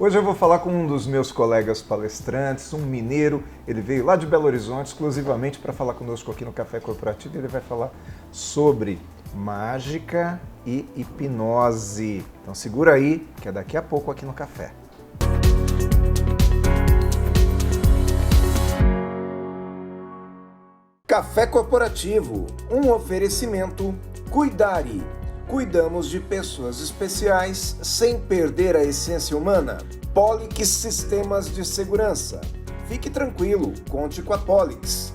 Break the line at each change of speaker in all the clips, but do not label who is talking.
Hoje eu vou falar com um dos meus colegas palestrantes, um mineiro. Ele veio lá de Belo Horizonte exclusivamente para falar conosco aqui no Café Corporativo. Ele vai falar sobre mágica e hipnose. Então segura aí, que é daqui a pouco aqui no Café. Café Corporativo, um oferecimento Cuidare. Cuidamos de pessoas especiais sem perder a essência humana. Polix Sistemas de Segurança. Fique tranquilo, conte com a Polix.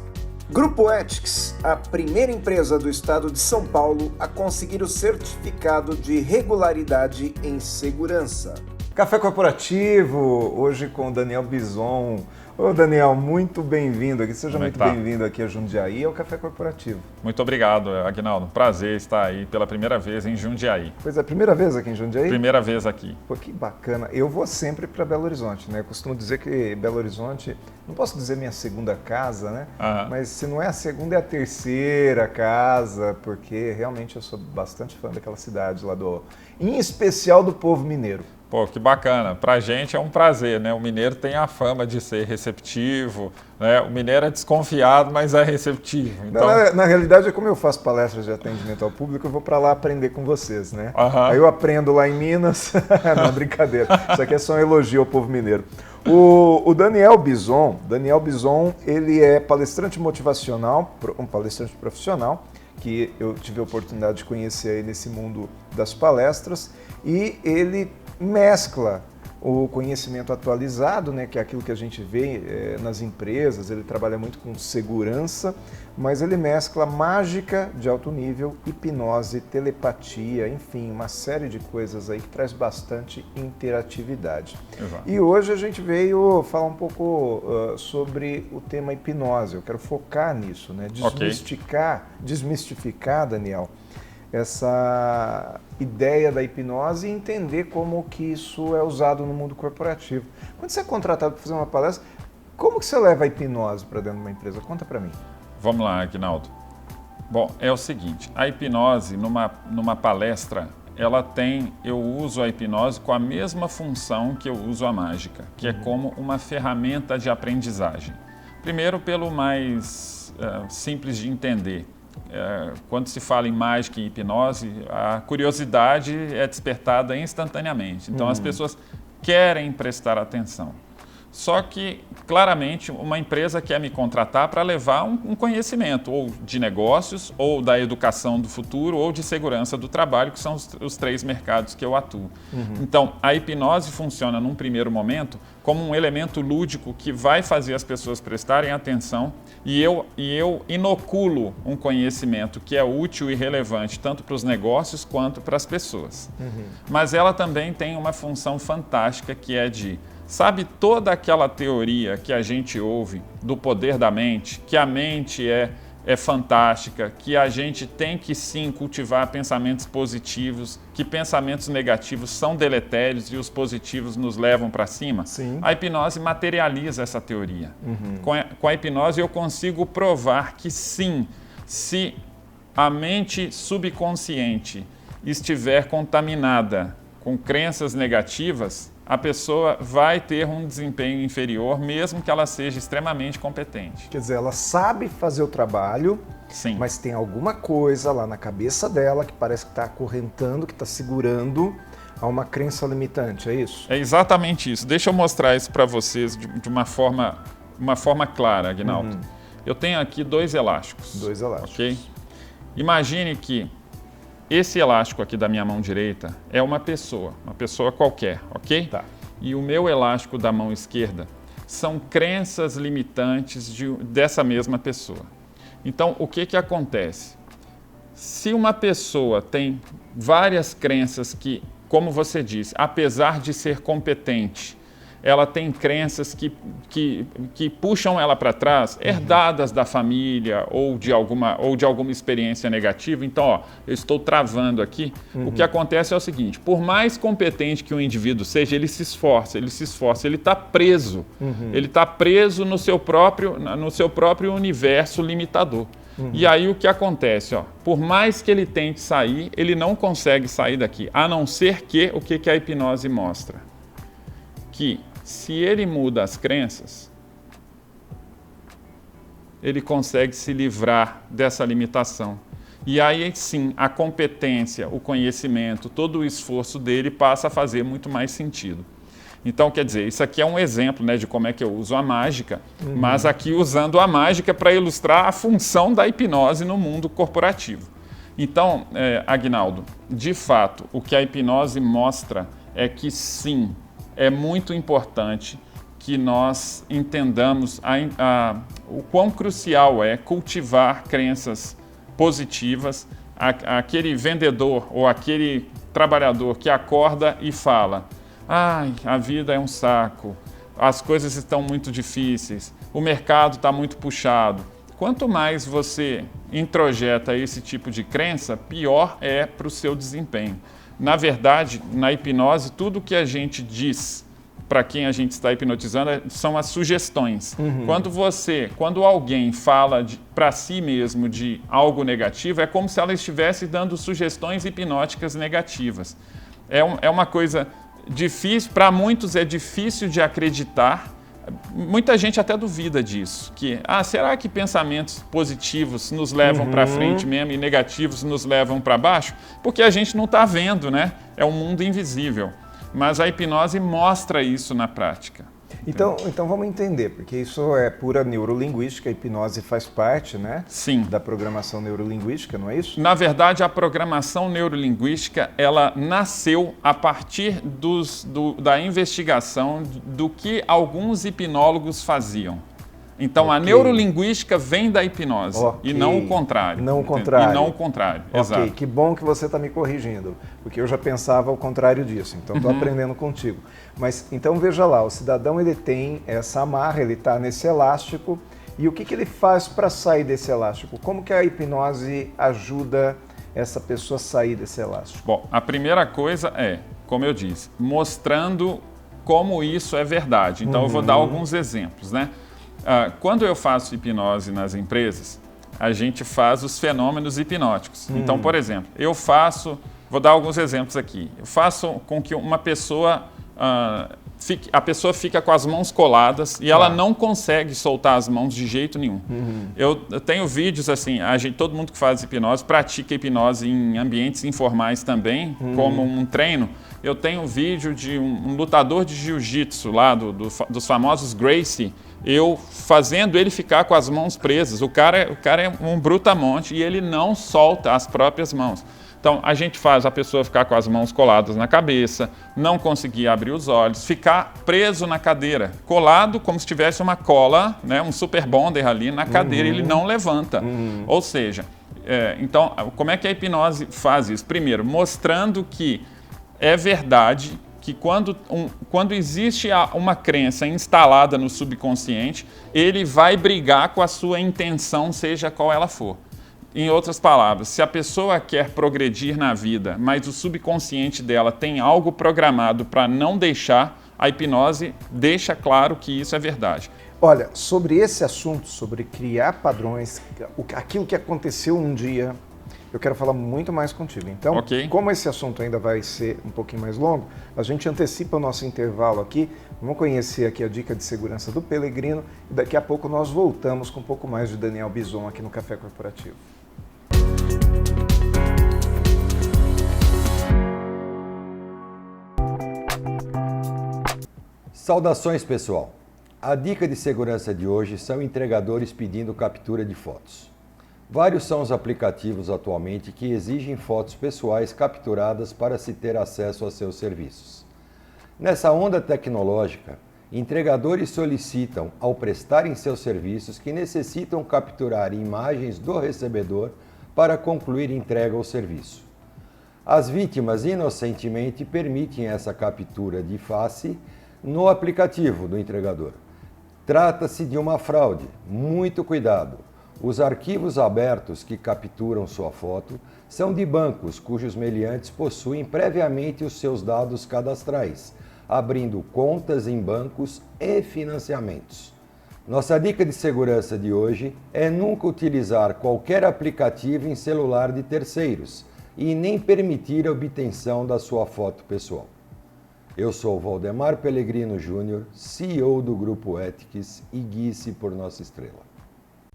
Grupo Ethics, a primeira empresa do estado de São Paulo a conseguir o certificado de regularidade em segurança. Café Corporativo, hoje com o Daniel Bison. Ô Daniel, muito bem-vindo aqui, seja muito bem-vindo aqui a Jundiaí, ao Café Corporativo.
Muito obrigado, Aguinaldo. Prazer estar aí pela primeira vez em Jundiaí.
Pois é, primeira vez aqui em Jundiaí?
Primeira vez aqui.
Pô, que bacana. Eu vou sempre para Belo Horizonte, né? Eu costumo dizer que Belo Horizonte, não posso dizer minha segunda casa, né? Mas se não é a segunda, é a terceira casa, porque realmente eu sou bastante fã daquela cidade lá em especial do povo mineiro.
Pô, que bacana. Pra gente é um prazer, né? O mineiro tem a fama de ser receptivo, né? O mineiro é desconfiado, mas é receptivo.
Então... Na realidade, é como eu faço palestras de atendimento ao público, eu vou para lá aprender com vocês, né? Aí eu aprendo lá em Minas. Não, brincadeira. Isso aqui é só um elogio ao povo mineiro. O Daniel Bison, ele é palestrante motivacional, um palestrante profissional, que eu tive a oportunidade de conhecer aí nesse mundo das palestras, e ele mescla o conhecimento atualizado, né, que é aquilo que a gente vê nas empresas. Ele trabalha muito com segurança, mas ele mescla mágica de alto nível, hipnose, telepatia, enfim, uma série de coisas aí que traz bastante interatividade. Exato. E hoje a gente veio falar um pouco sobre o tema hipnose. Eu quero focar nisso, né, desmistificar, Daniel, essa ideia da hipnose e entender como que isso é usado no mundo corporativo. Quando você é contratado para fazer uma palestra, como que você leva a hipnose para dentro de uma empresa? Conta para mim.
Vamos lá, Aguinaldo. Bom, é o seguinte, a hipnose numa palestra, eu uso a hipnose com a mesma função que eu uso a mágica, que é como uma ferramenta de aprendizagem. Primeiro, pelo mais simples de entender. Quando se fala em mágica e hipnose, a curiosidade é despertada instantaneamente. Então as pessoas querem prestar atenção. Só que, claramente, uma empresa quer me contratar para levar um conhecimento, ou de negócios, ou da educação do futuro, ou de segurança do trabalho, que são os três mercados que eu atuo. Então, a hipnose funciona, num primeiro momento, como um elemento lúdico que vai fazer as pessoas prestarem atenção, e eu inoculo um conhecimento que é útil e relevante tanto para os negócios quanto para as pessoas. Mas ela também tem uma função fantástica, que é sabe toda aquela teoria que a gente ouve do poder da mente, que a mente é fantástica, que a gente tem que sim cultivar pensamentos positivos, que pensamentos negativos são deletérios e os positivos nos levam para cima? Sim. A hipnose materializa essa teoria. Com a hipnose eu consigo provar que sim, se a mente subconsciente estiver contaminada com crenças negativas, a pessoa vai ter um desempenho inferior, mesmo que ela seja extremamente competente.
Quer dizer, ela sabe fazer o trabalho, sim, mas tem alguma coisa lá na cabeça dela que parece que está acorrentando, que está segurando a uma crença limitante, é isso?
É exatamente isso. Deixa eu mostrar isso para vocês de uma forma clara, Aguinaldo. Eu tenho aqui dois elásticos.
Dois elásticos.
Okay? Imagine que esse elástico aqui da minha mão direita é uma pessoa qualquer, ok?
Tá.
E o meu elástico da mão esquerda são crenças limitantes dessa mesma pessoa. Então, o que acontece? Se uma pessoa tem várias crenças que, como você disse, apesar de ser competente, ela tem crenças que puxam ela para trás, herdadas da família ou de alguma experiência negativa. Então, eu estou travando aqui. O que acontece é o seguinte: por mais competente que o indivíduo seja, ele se esforça, ele está preso. Ele está preso no seu próprio universo limitador. E aí o que acontece? Por mais que ele tente sair, ele não consegue sair daqui, a não ser que o que a hipnose mostra? que se ele muda as crenças, ele consegue se livrar dessa limitação. E aí sim, a competência, o conhecimento, todo o esforço dele passa a fazer muito mais sentido. Então, quer dizer, isso aqui é um exemplo, né, de como é que eu uso a mágica, mas aqui usando a mágica para ilustrar a função da hipnose no mundo corporativo. Então, Aguinaldo, de fato, o que a hipnose mostra é que sim, é muito importante que nós entendamos o quão crucial é cultivar crenças positivas. Aquele vendedor ou aquele trabalhador que acorda e fala: ai, a vida é um saco, as coisas estão muito difíceis, o mercado está muito puxado. Quanto mais você introjeta esse tipo de crença, pior é para o seu desempenho. Na verdade, na hipnose, tudo que a gente diz para quem a gente está hipnotizando são as sugestões. Quando alguém fala para si mesmo de algo negativo, é como se ela estivesse dando sugestões hipnóticas negativas. É uma coisa difícil, para muitos é difícil de acreditar. Muita gente até duvida disso, que será que pensamentos positivos nos levam para frente mesmo e negativos nos levam para baixo? Porque a gente não está vendo, né? É um mundo invisível. Mas a hipnose mostra isso na prática.
Então vamos entender, porque isso é pura neurolinguística, a hipnose faz parte, né?
Sim.
Da programação neurolinguística, não é isso?
Na verdade, a programação neurolinguística, ela nasceu a partir da investigação do que alguns hipnólogos faziam. Então, a neurolinguística vem da hipnose e não o contrário.
Não o contrário.
E não o contrário, exato.
Que bom que você está me corrigindo, porque eu já pensava o contrário disso, então estou aprendendo contigo. Mas, então, veja lá, o cidadão ele tem essa amarra, ele está nesse elástico, e o que ele faz para sair desse elástico? Como que a hipnose ajuda essa pessoa a sair desse elástico?
Bom, a primeira coisa é, como eu disse, mostrando como isso é verdade. Então, eu vou dar alguns exemplos, né? Quando eu faço hipnose nas empresas, a gente faz os fenômenos hipnóticos. Então, por exemplo, vou dar alguns exemplos aqui. Eu faço com que uma pessoa, a pessoa fica com as mãos coladas e ela não consegue soltar as mãos de jeito nenhum. Eu tenho vídeos assim, todo mundo que faz hipnose pratica hipnose em ambientes informais também, como um treino. Eu tenho um vídeo de um lutador de jiu-jitsu lá, dos famosos Gracie, eu fazendo ele ficar com as mãos presas. O cara é um brutamonte e ele não solta as próprias mãos. Então, a gente faz a pessoa ficar com as mãos coladas na cabeça, não conseguir abrir os olhos, ficar preso na cadeira, colado como se tivesse uma cola, né, um super bonder ali na cadeira, ele não levanta. Ou seja, então, como é que a hipnose faz isso? Primeiro, mostrando que é verdade que quando existe uma crença instalada no subconsciente, ele vai brigar com a sua intenção, seja qual ela for. Em outras palavras, se a pessoa quer progredir na vida, mas o subconsciente dela tem algo programado para não deixar, a hipnose deixa claro que isso é verdade.
Olha, sobre esse assunto, sobre criar padrões, aquilo que aconteceu um dia, eu quero falar muito mais contigo. Então, como esse assunto ainda vai ser um pouquinho mais longo, a gente antecipa o nosso intervalo aqui, vamos conhecer aqui a dica de segurança do Pelegrino e daqui a pouco nós voltamos com um pouco mais de Daniel Bison aqui no Café Corporativo.
Saudações, pessoal! A dica de segurança de hoje são entregadores pedindo captura de fotos. Vários são os aplicativos atualmente que exigem fotos pessoais capturadas para se ter acesso a seus serviços. Nessa onda tecnológica, entregadores solicitam, ao prestarem seus serviços, que necessitam capturar imagens do recebedor para concluir entrega ao serviço. As vítimas inocentemente permitem essa captura de face no aplicativo do entregador. Trata-se de uma fraude, muito cuidado! Os arquivos abertos que capturam sua foto são de bancos cujos meliantes possuem previamente os seus dados cadastrais, abrindo contas em bancos e financiamentos. Nossa dica de segurança de hoje é nunca utilizar qualquer aplicativo em celular de terceiros e nem permitir a obtenção da sua foto pessoal. Eu sou Valdemar Pellegrino Júnior, CEO do Grupo Ethics e guie-se por nossa estrela.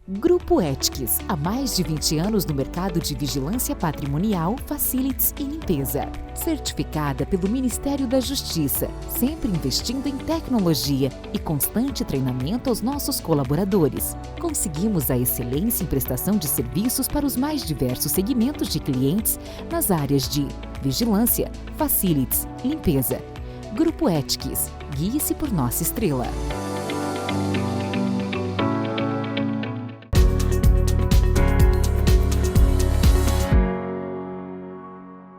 Grupo Ethics, há mais de 20 anos no mercado de vigilância patrimonial, facilities e limpeza. Certificada pelo Ministério da Justiça, sempre investindo em tecnologia e constante treinamento aos nossos colaboradores. Conseguimos a excelência em prestação de serviços para os mais diversos segmentos de clientes nas áreas de vigilância, facilities, limpeza. Grupo Ethics, guie-se por nossa estrela.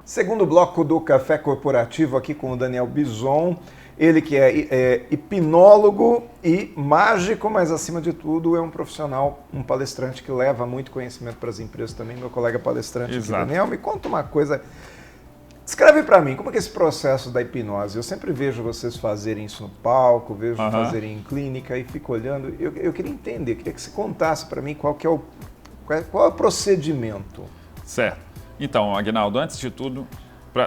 Segundo bloco do Café Corporativo aqui com o Daniel Bison, ele que é hipnólogo e mágico, mas acima de tudo é um profissional, um palestrante que leva muito conhecimento para as empresas também, meu colega palestrante aqui, Daniel. Me conta uma coisa, escreve para mim, como é que é esse processo da hipnose? Eu sempre vejo vocês fazerem isso no palco, vejo fazerem em clínica e fico olhando. Eu queria entender, queria que você contasse para mim qual é o procedimento.
Certo. Então, Aguinaldo, antes de tudo,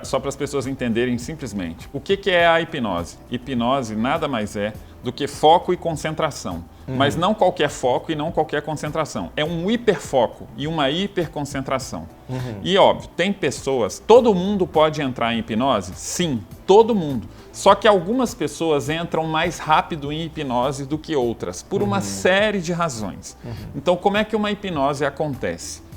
só para as pessoas entenderem simplesmente, o que é a hipnose? Hipnose nada mais é do que foco e concentração, mas não qualquer foco e não qualquer concentração. É um hiperfoco e uma hiperconcentração. E óbvio, tem pessoas, todo mundo pode entrar em hipnose? Sim, todo mundo. Só que algumas pessoas entram mais rápido em hipnose do que outras, por uma série de razões. Então, como é que uma hipnose acontece?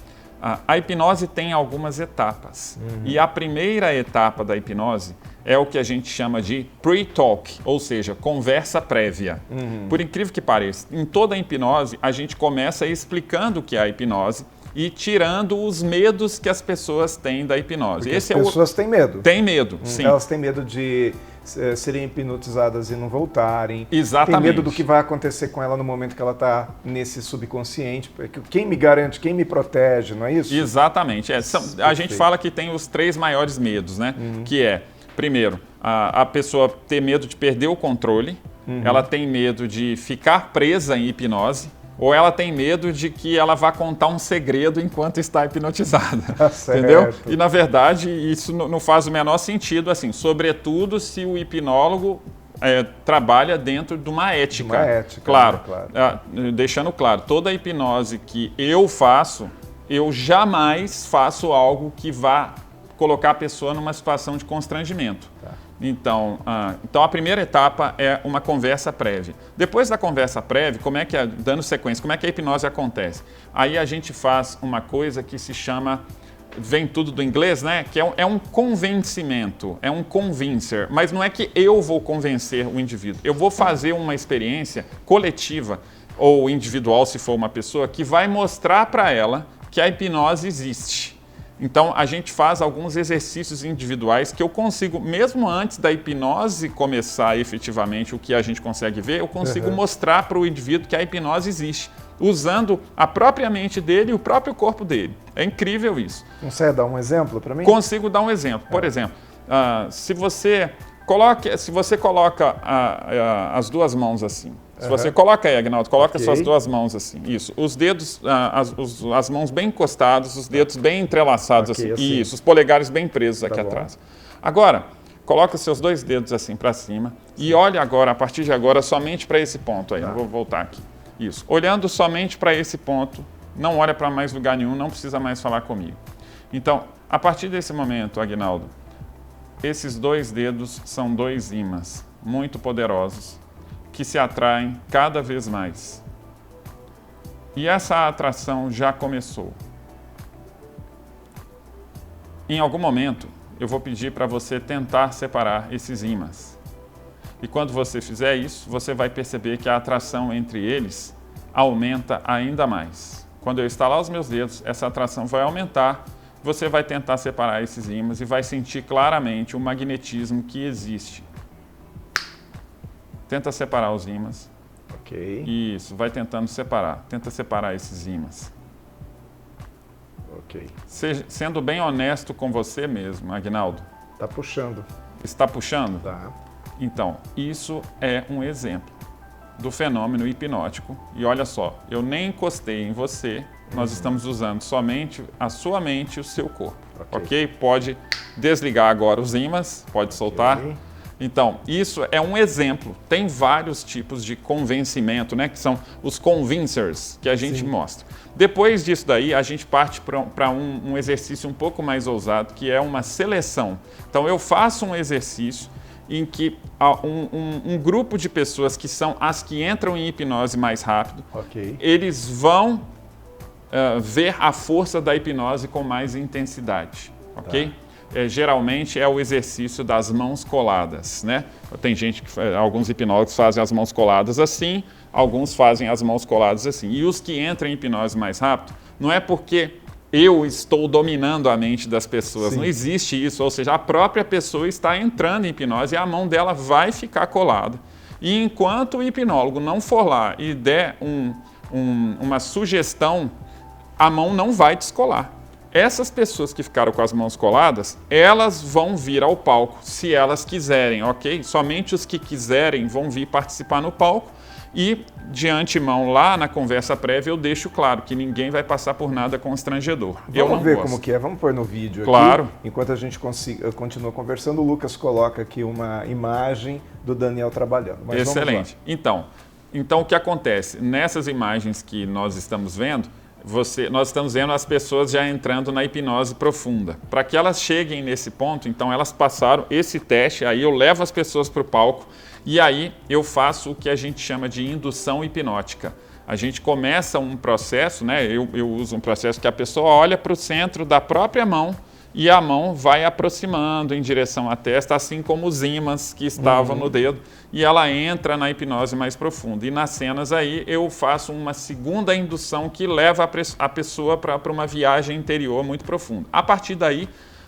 A hipnose tem algumas etapas. E a primeira etapa da hipnose é o que a gente chama de pre-talk, ou seja, conversa prévia. Por incrível que pareça, em toda a hipnose, a gente começa explicando o que é a hipnose e tirando os medos que as pessoas têm da hipnose.
Porque as pessoas têm medo.
Têm medo, sim.
Elas têm medo de serem hipnotizadas e não voltarem.
Exatamente.
Tem medo do que vai acontecer com ela no momento que ela está nesse subconsciente. Quem me garante, quem me protege, não é isso?
Exatamente. A gente fala que tem os 3 maiores medos, né? Que é, primeiro, a pessoa ter medo de perder o controle, ela tem medo de ficar presa em hipnose, ou ela tem medo de que ela vá contar um segredo enquanto está hipnotizada, entendeu? E, na verdade, isso não faz o menor sentido, assim, sobretudo se o hipnólogo trabalha dentro de uma ética.
Uma ética,
claro.
Né?
Deixando claro, toda a hipnose que eu faço, eu jamais faço algo que vá colocar a pessoa numa situação de constrangimento. Então, a primeira etapa é uma conversa prévia. Depois da conversa prévia, dando sequência, como é que a hipnose acontece? Aí a gente faz uma coisa que se chama, vem tudo do inglês, né? Que é um convencimento, é um convincer. Mas não é que eu vou convencer o indivíduo. Eu vou fazer uma experiência coletiva ou individual, se for uma pessoa, que vai mostrar para ela que a hipnose existe. Então, a gente faz alguns exercícios individuais que eu consigo, mesmo antes da hipnose começar efetivamente, o que a gente consegue ver, eu consigo mostrar para o indivíduo que a hipnose existe, usando a própria mente dele e o próprio corpo dele. É incrível isso.
Consegue dar um exemplo para mim?
Consigo dar um exemplo. Por exemplo, se você coloca as duas mãos assim, se você coloca aí, Aguinaldo, coloca suas duas mãos assim, isso. Os dedos, as mãos bem encostadas, os dedos bem entrelaçados assim. Isso, os polegares bem presos aqui atrás. Agora, coloca seus 2 dedos assim para cima e olha agora, a partir de agora, somente para esse ponto aí. Eu vou voltar aqui. Isso. Olhando somente para esse ponto, não olha para mais lugar nenhum, não precisa mais falar comigo. Então, a partir desse momento, Aguinaldo, esses 2 dedos são 2 ímãs muito poderosos que se atraem cada vez mais. E essa atração já começou. Em algum momento, eu vou pedir para você tentar separar esses ímãs. E quando você fizer isso, você vai perceber que a atração entre eles aumenta ainda mais. Quando eu estalar os meus dedos, essa atração vai aumentar. Você vai tentar separar esses ímãs e vai sentir claramente o magnetismo que existe. Tenta separar os ímãs.
Ok.
Isso, vai tentando separar. Tenta separar esses ímãs.
Ok.
Sendo bem honesto com você mesmo, Aguinaldo.
Está puxando.
Está puxando?
Tá.
Então, isso é um exemplo do fenômeno hipnótico. E olha só, eu nem encostei em você, nós estamos usando somente a sua mente e o seu corpo. Ok? Pode desligar agora os ímãs, pode soltar. Então, isso é um exemplo. Tem vários tipos de convencimento, né? Que são os convincers que a gente mostra. Depois disso daí, a gente parte para um exercício um pouco mais ousado, que é uma seleção. Então, eu faço um exercício em que um grupo de pessoas que são as que entram em hipnose mais rápido, eles vão ver a força da hipnose com mais intensidade, ok? Tá. Geralmente é o exercício das mãos coladas, né? Tem gente alguns hipnólogos fazem as mãos coladas assim, alguns fazem as mãos coladas assim. E os que entram em hipnose mais rápido, não é porque eu estou dominando a mente das pessoas, não existe isso, ou seja, a própria pessoa está entrando em hipnose e a mão dela vai ficar colada. E enquanto o hipnólogo não for lá e der uma sugestão, a mão não vai descolar. Essas pessoas que ficaram com as mãos coladas, elas vão vir ao palco, se elas quiserem, ok? Somente os que quiserem vão vir participar no palco e, de antemão, lá na conversa prévia, eu deixo claro que ninguém vai passar por nada constrangedor.
Vamos ver como que é, vamos pôr no vídeo aqui. Enquanto a gente continua conversando, o Lucas coloca aqui uma imagem do Daniel trabalhando. Mas
excelente. Então, o que acontece? Nessas imagens que nós estamos vendo, nós estamos vendo as pessoas já entrando na hipnose profunda. Para que elas cheguem nesse ponto, então elas passaram esse teste, aí eu levo as pessoas para o palco e aí eu faço o que a gente chama de indução hipnótica. A gente começa um processo, né? Eu uso um processo que a pessoa olha para o centro da própria mão e a mão vai aproximando em direção à testa, assim como os ímãs que estavam no dedo, e ela entra na hipnose mais profunda. E nas cenas aí eu faço uma segunda indução que leva a pessoa para uma viagem interior muito profunda. A partir daí,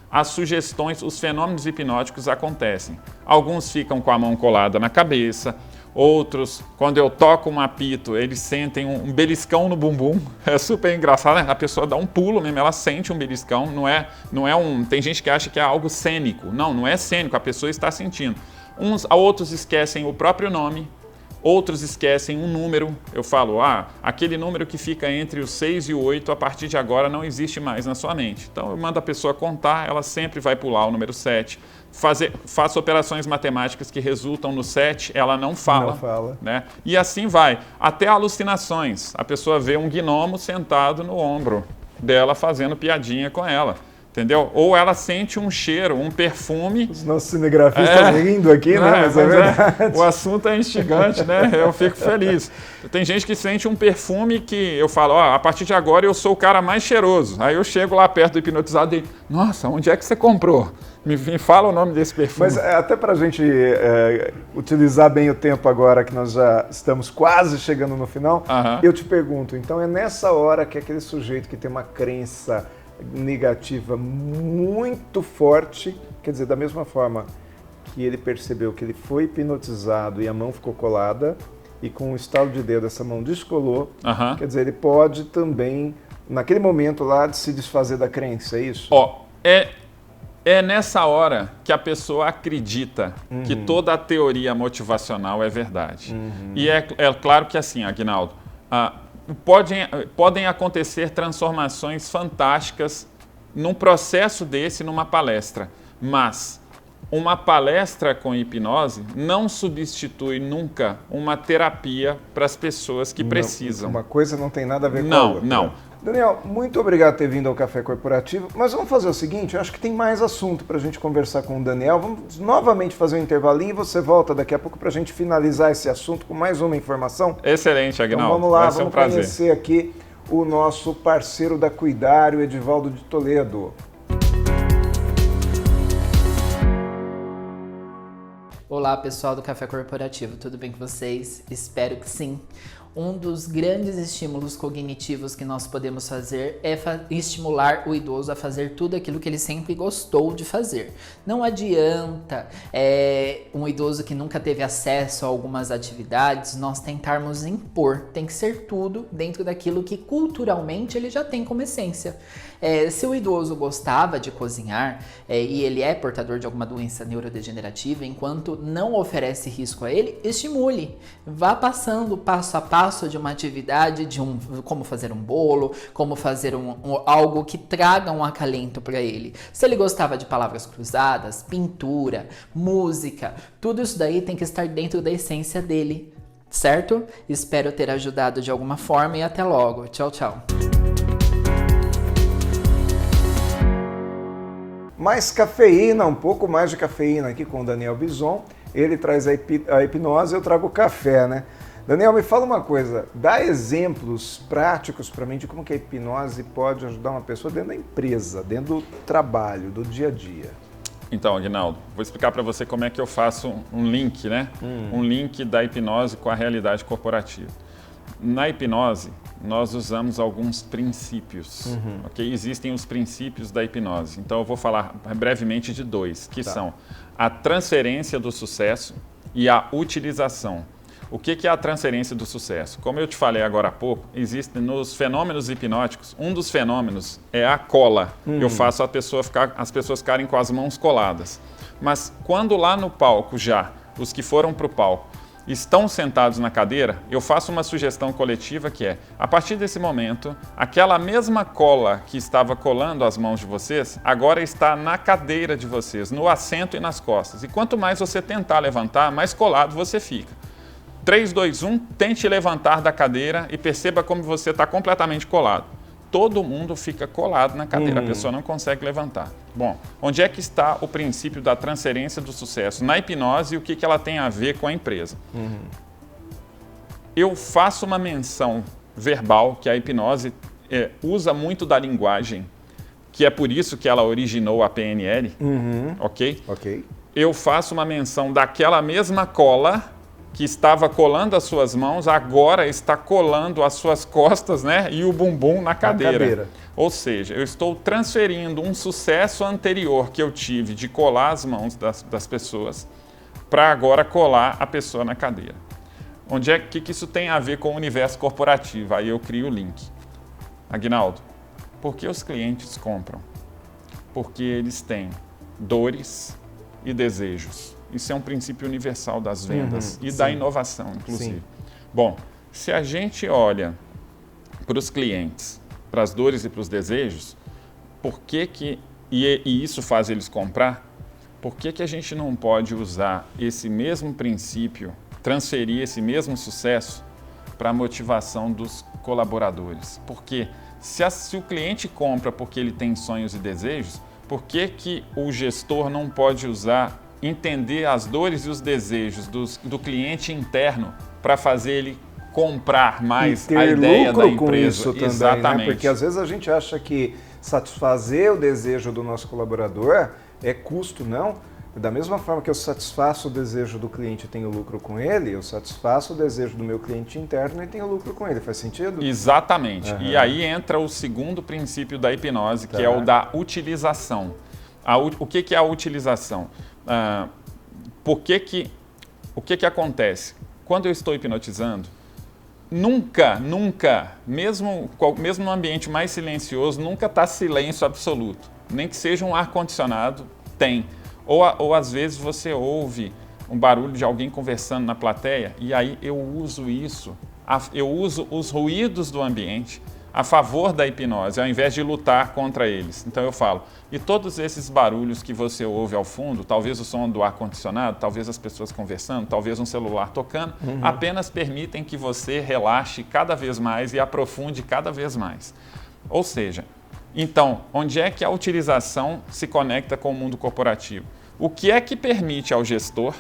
as sugestões, os fenômenos hipnóticos acontecem. Alguns ficam com a mão colada na cabeça, outros, quando eu toco um apito, eles sentem um beliscão no bumbum. É super engraçado, né? A pessoa dá um pulo mesmo, ela sente um beliscão. Tem gente que acha que é algo cênico. Não é cênico, a pessoa está sentindo. Outros esquecem o próprio nome, outros esquecem um número. Eu falo, aquele número que fica entre o 6 e o 8, a partir de agora não existe mais na sua mente. Então eu mando a pessoa contar, ela sempre vai pular o número 7. Faço operações matemáticas que resultam no 7, ela não fala. Né? E assim vai, até alucinações. A pessoa vê um gnomo sentado no ombro dela fazendo piadinha com ela. Entendeu? Ou ela sente um cheiro, um perfume.
Os nossos cinegrafistas rindo aqui, né? Mas é verdade.
O assunto é instigante, né? Eu fico feliz. Tem gente que sente um perfume que eu falo, a partir de agora eu sou o cara mais cheiroso. Aí eu chego lá perto do hipnotizado e, nossa, onde é que você comprou? Me fala o nome desse perfume.
Mas até para a gente utilizar bem o tempo agora que nós já estamos quase chegando no final, eu te pergunto, então é nessa hora que aquele sujeito que tem uma crença negativa muito forte, quer dizer, da mesma forma que ele percebeu que ele foi hipnotizado e a mão ficou colada e com um estalo de dedo essa mão descolou, quer dizer, ele pode também, naquele momento lá, de se desfazer da crença, é isso?
É nessa hora que a pessoa acredita que toda a teoria motivacional é verdade. E é claro que assim, Aguinaldo, podem acontecer transformações fantásticas num processo desse, numa palestra, mas uma palestra com hipnose não substitui nunca uma terapia para as pessoas que precisam.
Uma coisa não tem nada a ver com a outra.
Não.
Daniel, muito obrigado por ter vindo ao Café Corporativo, mas vamos fazer o seguinte, eu acho que tem mais assunto para a gente conversar com o Daniel. Vamos novamente fazer um intervalinho e você volta daqui a pouco para a gente finalizar esse assunto com mais uma informação.
Excelente, Aguinaldo.
Então vamos lá, vamos conhecer aqui o nosso parceiro da Cuidário, Edivaldo de Toledo.
Olá pessoal do Café Corporativo, tudo bem com vocês? Espero que sim. Um dos grandes estímulos cognitivos que nós podemos fazer é estimular o idoso a fazer tudo aquilo que ele sempre gostou de fazer. Não adianta um idoso que nunca teve acesso a algumas atividades nós tentarmos impor. Tem que ser tudo dentro daquilo que culturalmente ele já tem como essência. Se o idoso gostava de cozinhar e ele é portador de alguma doença neurodegenerativa, enquanto não oferece risco a ele, estimule. Vá passando passo a passo passo de uma atividade, como fazer um bolo, como fazer algo que traga um acalento para ele. Se ele gostava de palavras cruzadas, pintura, música, tudo isso daí tem que estar dentro da essência dele, certo? Espero ter ajudado de alguma forma e até logo. Tchau, tchau.
Mais cafeína, um pouco mais de cafeína aqui com o Daniel Bison. Ele traz a hipnose, eu trago o café, né? Daniel, me fala uma coisa, dá exemplos práticos para mim de como que a hipnose pode ajudar uma pessoa dentro da empresa, dentro do trabalho, do dia a dia.
Então, Aguinaldo, vou explicar para você como é que eu faço um link, né? Um link da hipnose com a realidade corporativa. Na hipnose, nós usamos alguns princípios, ok? Existem os princípios da hipnose. Então, eu vou falar brevemente de dois, que são a transferência do sucesso e a utilização. O que é a transferência do sucesso? Como eu te falei agora há pouco, existe nos fenômenos hipnóticos, um dos fenômenos é a cola. Eu faço as pessoas ficarem com as mãos coladas. Mas quando lá no palco os que foram para o palco, estão sentados na cadeira, eu faço uma sugestão coletiva que é, a partir desse momento, aquela mesma cola que estava colando as mãos de vocês, agora está na cadeira de vocês, no assento e nas costas. E quanto mais você tentar levantar, mais colado você fica. 3, 2, 1, tente levantar da cadeira e perceba como você está completamente colado. Todo mundo fica colado na cadeira, a pessoa não consegue levantar. Bom, onde é que está o princípio da transferência do sucesso? Na hipnose, e o que ela tem a ver com a empresa? Eu faço uma menção verbal, que a hipnose usa muito da linguagem, que é por isso que ela originou a PNL, ok? Eu faço uma menção daquela mesma cola que estava colando as suas mãos, agora está colando as suas costas, né, e o bumbum na cadeira. Ou seja, eu estou transferindo um sucesso anterior que eu tive de colar as mãos das pessoas para agora colar a pessoa na cadeira. Onde é que isso tem a ver com o universo corporativo? Aí eu crio o link. Aguinaldo, por que os clientes compram? Porque eles têm dores e desejos. Isso é um princípio universal das vendas e da inovação, inclusive. Sim. Bom, se a gente olha para os clientes, para as dores e para os desejos, e isso faz eles comprar, por que a gente não pode usar esse mesmo princípio, transferir esse mesmo sucesso para a motivação dos colaboradores? Porque se o cliente compra porque ele tem sonhos e desejos, por que o gestor não pode entender as dores e os desejos do cliente interno para fazer ele comprar mais a ideia da empresa?
Com isso também,
exatamente.
Né? Porque às vezes a gente acha que satisfazer o desejo do nosso colaborador é custo, não. Da mesma forma que eu satisfaço o desejo do cliente e tenho lucro com ele, eu satisfaço o desejo do meu cliente interno e tenho lucro com ele. Faz sentido?
Exatamente. E aí entra o segundo princípio da hipnose, que é o da utilização. O que é a utilização? O que acontece? Quando eu estou hipnotizando, nunca, mesmo no ambiente mais silencioso, nunca está silêncio absoluto. Nem que seja um ar-condicionado, tem. Ou às vezes você ouve um barulho de alguém conversando na plateia, e aí eu uso os ruídos do ambiente a favor da hipnose, ao invés de lutar contra eles. Então eu falo, e todos esses barulhos que você ouve ao fundo, talvez o som do ar-condicionado, talvez as pessoas conversando, talvez um celular tocando, apenas permitem que você relaxe cada vez mais e aprofunde cada vez mais. Ou seja, então, onde é que a utilização se conecta com o mundo corporativo? O que é que permite ao gestor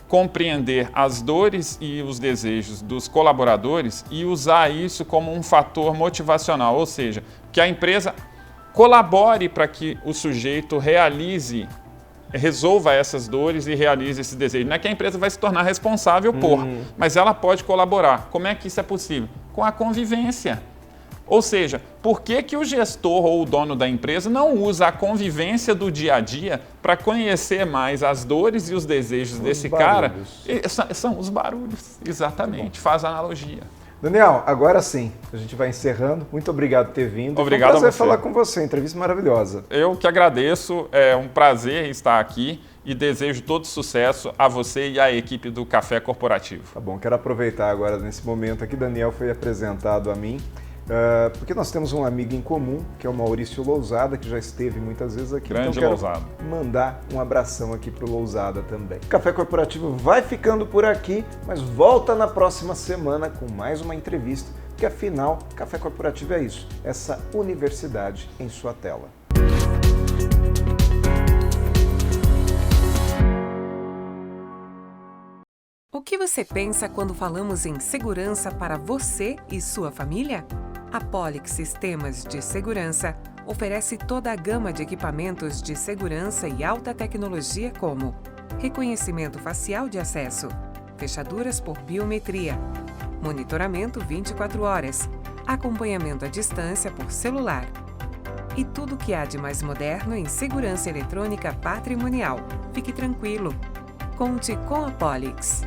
compreender as dores e os desejos dos colaboradores e usar isso como um fator motivacional, ou seja, que a empresa colabore para que o sujeito resolva essas dores e realize esse desejo. Não é que a empresa vai se tornar responsável por, mas ela pode colaborar. Como é que isso é possível? Com a convivência. Ou seja, por que o gestor ou o dono da empresa não usa a convivência do dia a dia para conhecer mais as dores e os desejos desse cara? São os barulhos, exatamente, faz analogia.
Daniel, agora sim, a gente vai encerrando. Muito obrigado por ter vindo.
Obrigado a você.
Foi um prazer falar com você, entrevista maravilhosa.
Eu que agradeço, é um prazer estar aqui e desejo todo sucesso a você e à equipe do Café Corporativo.
Tá bom, quero aproveitar agora nesse momento aqui, Daniel foi apresentado a mim, porque nós temos um amigo em comum, que é o Maurício Lousada, que já esteve muitas vezes aqui.
Grande
então,
Lousada.
Mandar um abração aqui pro Lousada também. O Café Corporativo vai ficando por aqui, mas volta na próxima semana com mais uma entrevista, porque afinal, Café Corporativo é isso, essa universidade em sua tela.
O que você pensa quando falamos em segurança para você e sua família? A Polix Sistemas de Segurança oferece toda a gama de equipamentos de segurança e alta tecnologia como reconhecimento facial de acesso, fechaduras por biometria, monitoramento 24 horas, acompanhamento à distância por celular e tudo o que há de mais moderno em segurança eletrônica patrimonial. Fique tranquilo. Conte com a Polix.